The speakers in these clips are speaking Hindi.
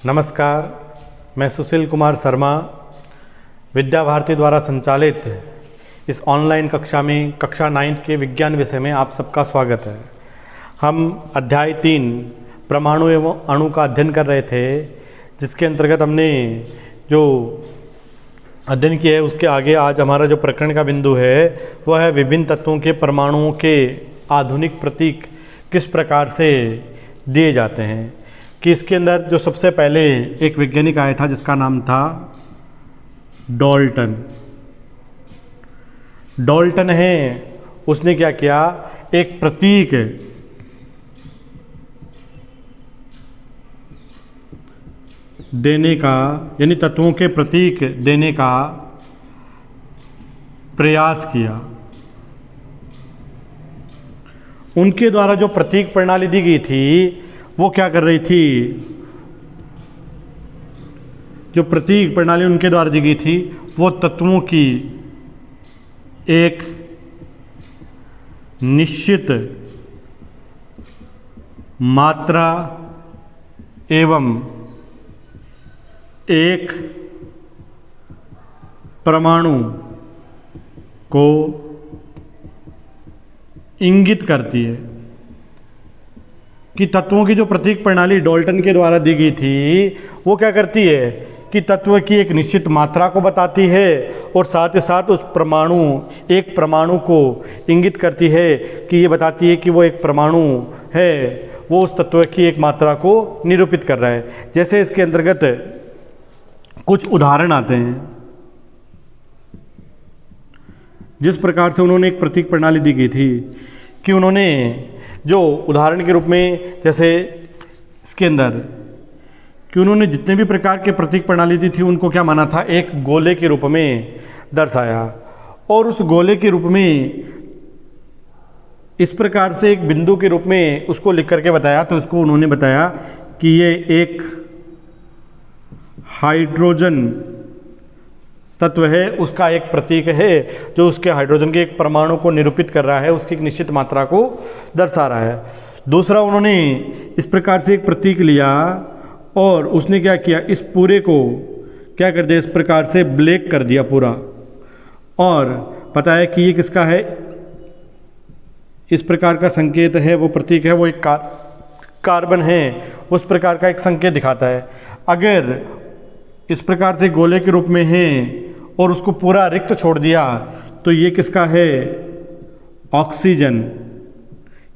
नमस्कार, मैं सुशील कुमार शर्मा विद्या भारती द्वारा संचालित इस ऑनलाइन कक्षा में कक्षा 9 के विज्ञान विषय में आप सबका स्वागत है। हम अध्याय 3 परमाणु एवं अणु का अध्ययन कर रहे थे, जिसके अंतर्गत हमने जो अध्ययन किया है उसके आगे आज हमारा जो प्रकरण का बिंदु है वह है विभिन्न तत्वों के परमाणुओं के आधुनिक प्रतीक किस प्रकार से दिए जाते हैं। कि इसके अंदर जो सबसे पहले एक वैज्ञानिक आया था जिसका नाम था डाल्टन। डाल्टन है, उसने क्या किया, एक प्रतीक देने का यानी तत्वों के प्रतीक देने का प्रयास किया। उनके द्वारा जो प्रतीक प्रणाली दी गई थी वो क्या कर रही थी, जो प्रतीक प्रणाली उनके द्वारा दी गई थी वो तत्वों की एक निश्चित मात्रा एवं एक परमाणु को इंगित करती है। कि तत्वों की जो प्रतीक प्रणाली डाल्टन के द्वारा दी गई थी वो क्या करती है कि तत्व की एक निश्चित मात्रा को बताती है और साथ ही साथ उस एक परमाणु को इंगित करती है कि ये बताती है कि वो एक परमाणु है, वो उस तत्व की एक मात्रा को निरूपित कर रहा है। जैसे इसके अंतर्गत कुछ उदाहरण आते हैं। जिस प्रकार से उन्होंने एक प्रतीक प्रणाली दी गई थी कि उन्होंने जो उदाहरण के रूप में, जैसे इसके अंदर कि उन्होंने जितने भी प्रकार के प्रतीक प्रणाली दी थी उनको क्या माना था, एक गोले के रूप में दर्शाया। और उस गोले के रूप में इस प्रकार से एक बिंदु के रूप में उसको लिख करके बताया। तो इसको उन्होंने बताया कि ये एक हाइड्रोजन तत्व है, उसका एक प्रतीक है जो उसके हाइड्रोजन के एक परमाणु को निरूपित कर रहा है, उसकी एक निश्चित मात्रा को दर्शा रहा है। दूसरा, उन्होंने इस प्रकार से एक प्रतीक लिया और उसने क्या किया, इस पूरे को क्या कर दिया, इस प्रकार से ब्लैक कर दिया पूरा, और बताया कि ये किसका है, इस प्रकार का संकेत है, वो प्रतीक है, वो एक कार्बन है, उस प्रकार का एक संकेत दिखाता है। अगर इस प्रकार से गोले के रूप में है और उसको पूरा रिक्त छोड़ दिया तो ये किसका है, ऑक्सीजन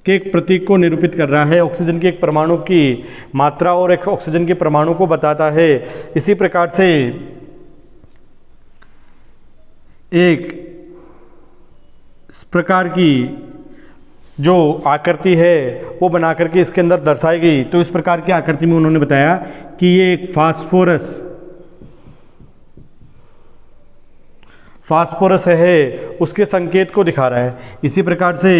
के एक प्रतीक को निरूपित कर रहा है, ऑक्सीजन के एक परमाणु की मात्रा और एक ऑक्सीजन के परमाणु को बताता है। इसी प्रकार से एक इस प्रकार की जो आकृति है वो बना करके इसके अंदर दर्शाई गई। तो इस प्रकार की आकृति में उन्होंने बताया कि ये एक फास्फोरस है, उसके संकेत को दिखा रहा है। इसी प्रकार से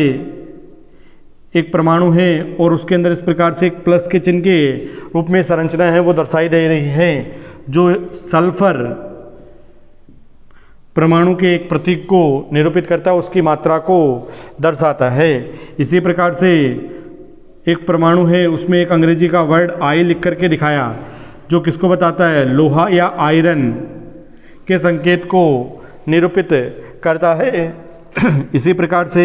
एक परमाणु है और उसके अंदर इस प्रकार से एक प्लस के चिन्ह के रूप में संरचना है वो दर्शाई दे रही है, जो सल्फर परमाणु के एक प्रतीक को निरूपित करता है, उसकी मात्रा को दर्शाता है। इसी प्रकार से एक परमाणु है, उसमें एक अंग्रेजी का वर्ड आई लिख करके दिखाया, जो किसको बताता है, लोहा या आयरन के संकेत को निरूपित करता है। इसी प्रकार से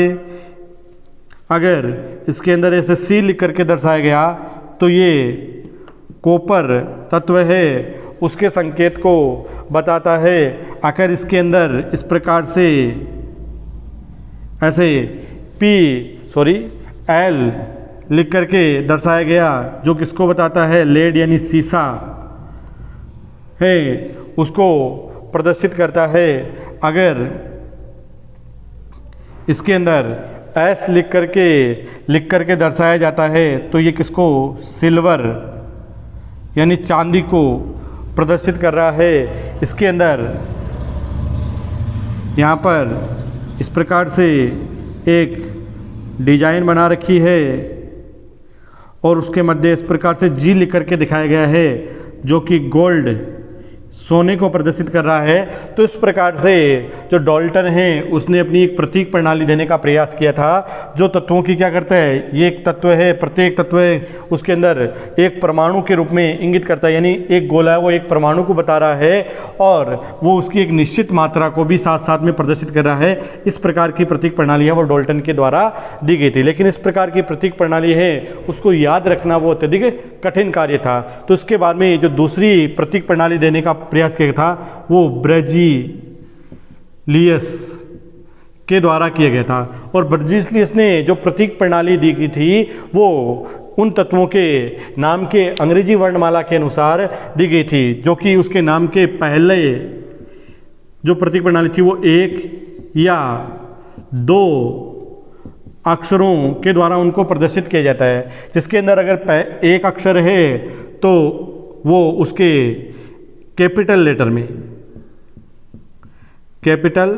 अगर इसके अंदर ऐसे सी लिख करके दर्शाया गया तो ये कॉपर तत्व है, उसके संकेत को बताता है। अगर इसके अंदर इस प्रकार से ऐसे एल लिख करके दर्शाया गया, जो किसको बताता है, लेड यानी सीसा है, उसको प्रदर्शित करता है। अगर इसके अंदर एस लिख करके दर्शाया जाता है तो ये किसको, सिल्वर यानी चांदी को प्रदर्शित कर रहा है। इसके अंदर यहाँ पर इस प्रकार से एक डिजाइन बना रखी है और उसके मध्य इस प्रकार से जी लिख करके दिखाया गया है, जो कि गोल्ड सोने को प्रदर्शित कर रहा है। तो इस प्रकार से जो डाल्टन है उसने अपनी एक प्रतीक प्रणाली देने का प्रयास किया था, जो तत्वों की क्या करता है, ये एक तत्व है, प्रत्येक तत्व है उसके अंदर एक परमाणु के रूप में इंगित करता है, यानी एक गोला है वो एक परमाणु को बता रहा है और वो उसकी एक निश्चित मात्रा को भी साथ साथ में प्रदर्शित कर रहा है। इस प्रकार की प्रतीक प्रणाली है वो डाल्टन के द्वारा दी गई थी। लेकिन इस प्रकार की प्रतीक प्रणाली है उसको याद रखना वो अत्यधिक कठिन कार्य था। तो उसके बाद में जो दूसरी प्रतीक प्रणाली देने का प्रयास किया था वो ब्रेजिलियस के द्वारा किया गया था। और ब्रेजिलियस ने जो प्रतीक प्रणाली दी गई थी वो उन तत्वों के नाम के अंग्रेजी वर्णमाला के अनुसार दी गई थी, जो कि उसके नाम के पहले जो प्रतीक प्रणाली थी वो एक या दो अक्षरों के द्वारा उनको प्रदर्शित किया जाता है, जिसके अंदर अगर एक अक्षर है तो वो उसके कैपिटल लेटर में, कैपिटल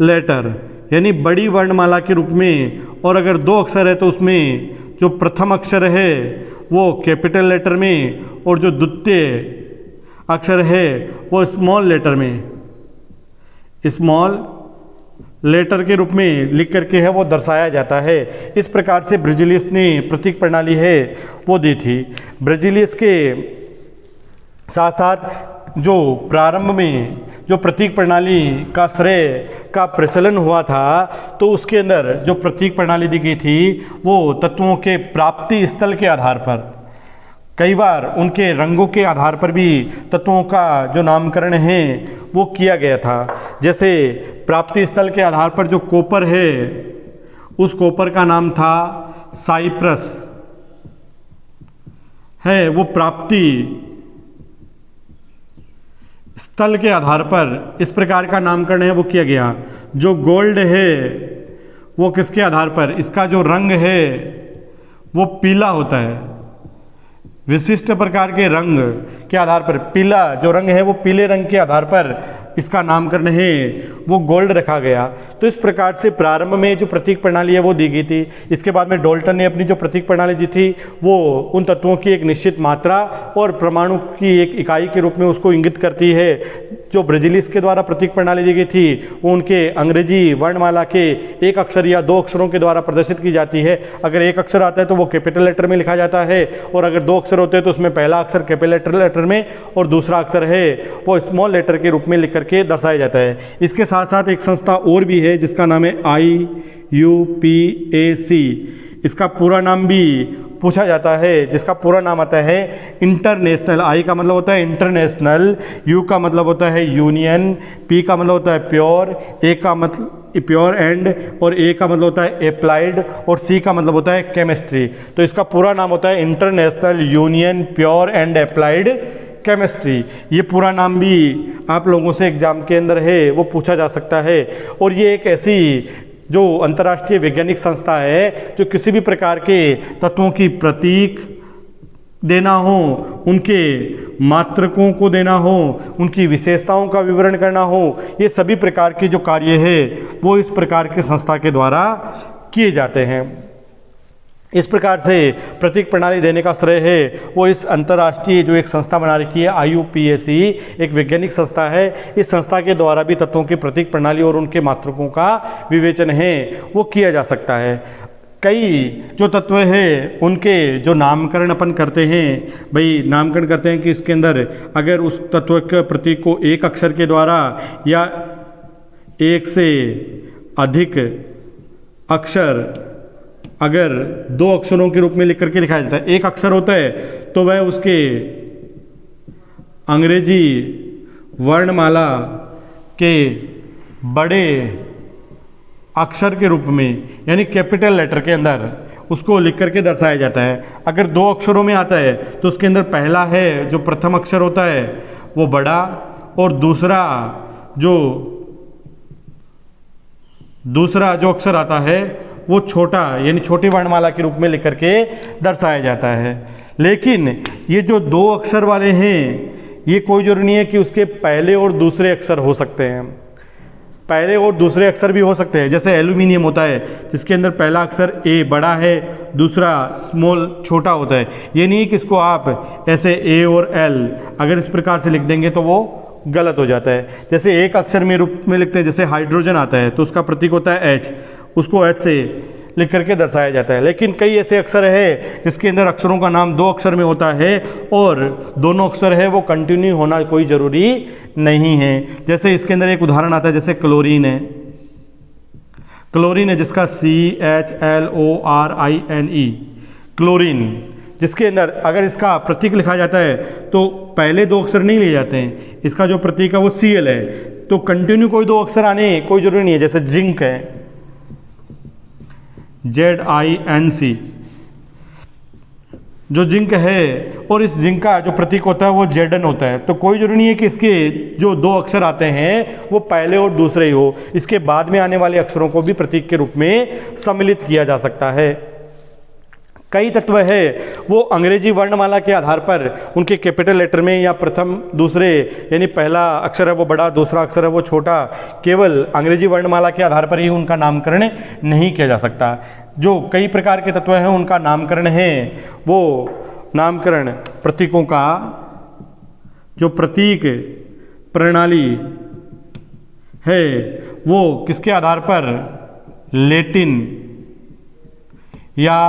लेटर यानी बड़ी वर्णमाला के रूप में, और अगर दो अक्षर है तो उसमें जो प्रथम अक्षर है वो कैपिटल लेटर में और जो द्वितीय अक्षर है वो स्मॉल लेटर में, स्मॉल लेटर के रूप में लिख करके है वो दर्शाया जाता है। इस प्रकार से ब्रेजिलियस ने प्रतीक प्रणाली है वो दी थी। ब्रेजिलियस के साथ साथ जो प्रारंभ में जो प्रतीक प्रणाली का श्रेय का प्रचलन हुआ था, तो उसके अंदर जो प्रतीक प्रणाली दी गई थी वो तत्वों के प्राप्ति स्थल के आधार पर, कई बार उनके रंगों के आधार पर भी तत्वों का जो नामकरण है वो किया गया था। जैसे प्राप्ति स्थल के आधार पर जो कॉपर है उस कॉपर का नाम था साइप्रस है, वो प्राप्ति स्थल के आधार पर इस प्रकार का नामकरण है वो किया गया। जो गोल्ड है वो किसके आधार पर, इसका जो रंग है वो पीला होता है, विशिष्ट प्रकार के रंग के आधार पर पीला जो रंग है वो पीले रंग के आधार पर इसका नामकरण है वो गोल्ड रखा गया। तो इस प्रकार से प्रारंभ में जो प्रतीक प्रणाली है वो दी गई थी। इसके बाद में डाल्टन ने अपनी जो प्रतीक प्रणाली दी थी वो उन तत्वों की एक निश्चित मात्रा और परमाणु की एक इकाई के रूप में उसको इंगित करती है। जो ब्रेजिलियस के द्वारा प्रतीक प्रणाली दी गई थी वो उनके अंग्रेजी वर्णमाला के एक अक्षर या दो अक्षरों के द्वारा प्रदर्शित की जाती है। अगर एक अक्षर आता है तो वो कैपिटल लेटर में लिखा जाता है, और अगर दो अक्षर होते हैं तो उसमें पहला अक्षर कैपिटल लेटर में और दूसरा अक्षर है वो स्मॉल लेटर के रूप में लिख करके दर्शाया जाता है। इसके साथ साथ एक संस्था और भी है जिसका नाम है IUPAC। इसका पूरा नाम भी पूछा जाता है, जिसका पूरा नाम आता है इंटरनेशनल। आई का मतलब होता है इंटरनेशनल, यू का मतलब होता है यूनियन, पी का मतलब होता है प्योर, ए का मतलब प्योर एंड, और ए का मतलब होता है अप्लाइड, और सी का मतलब होता है केमिस्ट्री। तो इसका पूरा नाम होता है international union pure and applied chemistry. ये पूरा नाम भी आप लोगों से एग्जाम के अंदर है वो पूछा जा सकता है। और ये एक ऐसी जो अंतर्राष्ट्रीय वैज्ञानिक संस्था है जो किसी भी प्रकार के तत्वों की प्रतीक देना हो, उनके मात्रकों को देना हो, उनकी विशेषताओं का विवरण करना हो, ये सभी प्रकार के जो कार्य है वो इस प्रकार के संस्था के द्वारा किए जाते हैं। इस प्रकार से प्रतीक प्रणाली देने का श्रेय है वो इस अंतर्राष्ट्रीय जो एक संस्था बना रखी है IUPAC, एक वैज्ञानिक संस्था है। इस संस्था के द्वारा भी तत्वों की प्रतीक प्रणाली और उनके मात्रकों का विवेचन है वो किया जा सकता है। कई जो तत्व है उनके जो नामकरण अपन करते हैं, भाई नामकरण करते हैं कि इसके अंदर अगर उस तत्व के प्रतीक को एक अक्षर के द्वारा या एक से अधिक अक्षर अगर दो अक्षरों के रूप में लिख करके लिखा जाता है। एक अक्षर होता है तो वह उसके अंग्रेजी वर्णमाला के बड़े अक्षर के रूप में यानी कैपिटल लेटर के अंदर उसको लिख करके दर्शाया जाता है। अगर दो अक्षरों में आता है तो उसके अंदर पहला है जो प्रथम अक्षर होता है वो बड़ा, और दूसरा जो अक्षर आता है वो छोटा यानी छोटी वर्णमाला के रूप में लिख करके दर्शाया जाता है। लेकिन ये जो दो अक्षर वाले हैं ये कोई जरूरी नहीं है कि उसके पहले और दूसरे अक्षर हो सकते हैं, पहले और दूसरे अक्षर भी हो सकते हैं। जैसे एल्यूमिनियम होता है जिसके अंदर पहला अक्षर ए बड़ा है, दूसरा स्मॉल छोटा होता है। ये नहीं कि इसको आप ऐसे ए और एल अगर इस प्रकार से लिख देंगे तो वो गलत हो जाता है। जैसे एक अक्षर में रूप में लिखते हैं, जैसे हाइड्रोजन आता है तो उसका प्रतीक होता है H, उसको H से लिख करके दर्शाया जाता है। लेकिन कई ऐसे अक्षर है जिसके अंदर अक्षरों का नाम 2 अक्षर में होता है और दोनों अक्षर है वो कंटिन्यू होना कोई ज़रूरी नहीं है। जैसे इसके अंदर एक उदाहरण आता है, जैसे क्लोरीन है, क्लोरीन है जिसका CHLORINE, क्लोरीन, जिसके अंदर अगर इसका प्रतीक लिखा जाता है तो पहले 2 अक्षर नहीं लिए जाते हैं, इसका जो प्रतीक है वो Cl है, तो कंटिन्यू कोई 2 अक्षर आने कोई जरूरी नहीं है। जैसे जिंक है ZINC, जो जिंक है और इस जिंक का जो प्रतीक होता है वो Zn होता है, तो कोई जरूरी नहीं है कि इसके जो 2 अक्षर आते हैं वो पहले और दूसरे ही हो, इसके बाद में आने वाले अक्षरों को भी प्रतीक के रूप में सम्मिलित किया जा सकता है। कई तत्व है वो अंग्रेजी वर्णमाला के आधार पर उनके कैपिटल लेटर में या प्रथम दूसरे यानी पहला अक्षर है वो बड़ा, दूसरा अक्षर है वो छोटा, केवल अंग्रेजी वर्णमाला के आधार पर ही उनका नामकरण नहीं किया जा सकता। जो कई प्रकार के तत्व हैं उनका नामकरण है वो नामकरण प्रतीकों का जो प्रतीक प्रणाली है वो किसके आधार पर, लैटिन या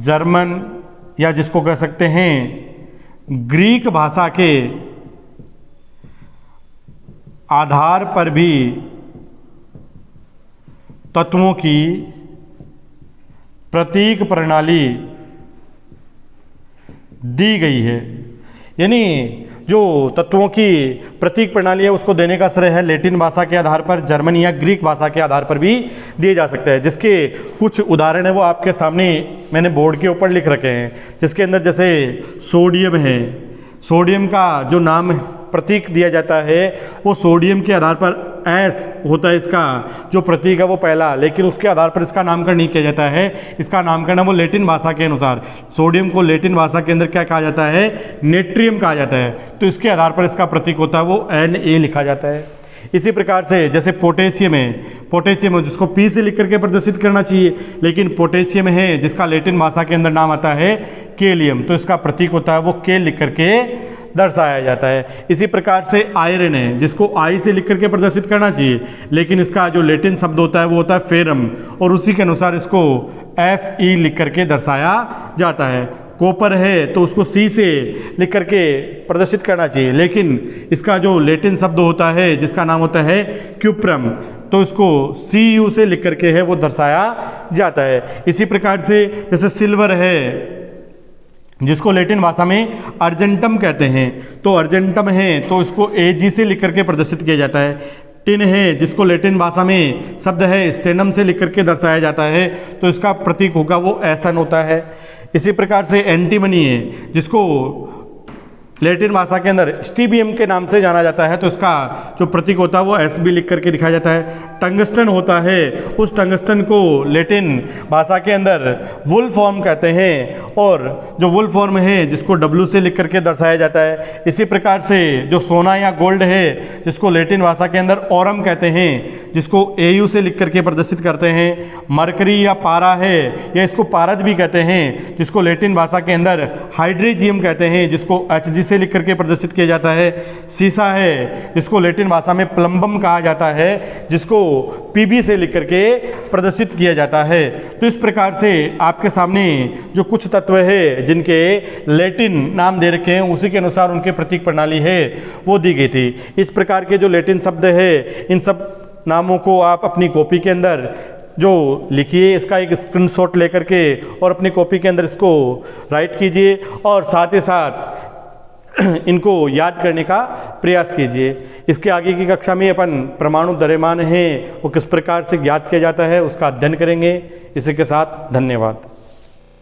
जर्मन या जिसको कह सकते हैं ग्रीक भाषा के आधार पर भी तत्वों की प्रतीक प्रणाली दी गई है। यानी जो तत्वों की प्रतीक प्रणाली है उसको देने का श्रेय है लैटिन भाषा के आधार पर, जर्मन या ग्रीक भाषा के आधार पर भी दिए जा सकते हैं। जिसके कुछ उदाहरण है वो आपके सामने मैंने बोर्ड के ऊपर लिख रखे हैं, जिसके अंदर जैसे सोडियम है, सोडियम का जो नाम प्रतीक दिया जाता है वो सोडियम के आधार पर एस होता है, इसका जो प्रतीक है वो पहला, लेकिन उसके आधार पर इसका नामकरण नहीं किया जाता है। इसका नामकरण वो लैटिन भाषा के अनुसार, सोडियम को लैटिन भाषा के अंदर क्या कहा जाता है, नेट्रियम कहा जाता है, तो इसके आधार पर इसका प्रतीक होता है वो Na लिखा जाता है। इसी प्रकार से जैसे पोटेशियम है, पोटेशियम जिसको P से लिख करके प्रदर्शित करना चाहिए, लेकिन पोटेशियम है जिसका लैटिन भाषा के अंदर नाम आता है केलियम, तो इसका प्रतीक होता है वो K लिख करके दर्शाया जाता है। इसी प्रकार से आयरन है जिसको I से लिख करके प्रदर्शित करना चाहिए, लेकिन इसका जो लैटिन शब्द होता है वो होता है फेरम, और उसी के अनुसार इसको Fe लिख करके दर्शाया जाता है। कॉपर है तो उसको C से लिख करके प्रदर्शित करना चाहिए, लेकिन इसका जो लैटिन शब्द होता है जिसका नाम होता है क्यूप्रम, तो इसको Cu से लिख करके है वो दर्शाया जाता है। इसी प्रकार से जैसे सिल्वर है जिसको लैटिन भाषा में अर्जेंटम कहते हैं, तो अर्जेंटम है तो इसको Ag से लिख करके प्रदर्शित किया जाता है। टिन है जिसको लैटिन भाषा में शब्द है स्टेनम से लिख करके दर्शाया जाता है, तो इसका प्रतीक होगा वो एसन होता है। इसी प्रकार से एंटीमनी है जिसको लैटिन भाषा के अंदर स्टीबियम के नाम से जाना जाता है, तो इसका जो प्रतीक होता है वो Sb लिख करके दिखाया जाता है। टंगस्टन होता है, उस टंगस्टन को लैटिन भाषा के अंदर वुल फॉर्म कहते हैं, और जो वुल फॉर्म है जिसको W से लिख करके दर्शाया जाता है। इसी प्रकार से जो सोना या गोल्ड है जिसको लैटिन भाषा के अंदर ऑरम कहते हैं, जिसको Au से लिख करके प्रदर्शित करते हैं। मरकरी या पारा है या इसको पारद भी कहते हैं, जिसको लैटिन भाषा के अंदर हाइड्रेजियम कहते हैं, जिसको Hg से लिख करके प्रदर्शित किया जाता है। सीसा है जिसको लैटिन भाषा में प्लम्बम कहा जाता है, जिसको Pb से लिख करके प्रदर्शित किया जाता है। तो इस प्रकार से आपके सामने जो कुछ तत्व है जिनके लैटिन नाम दे रखे हैं उसी के अनुसार उनके प्रतीक प्रणाली है वो दी गई थी। इस प्रकार के जो लैटिन शब्द है इन सब नामों को आप अपनी कॉपी के अंदर जो लिखिए, इसका एक स्क्रीनशॉट लेकर के और अपनी कॉपी के अंदर इसको राइट कीजिए, और साथ ही साथ इनको याद करने का प्रयास कीजिए। इसके आगे की कक्षा में अपन परमाणु द्रव्यमान है वो किस प्रकार से ज्ञात किया जाता है उसका अध्ययन करेंगे। इसी के साथ धन्यवाद।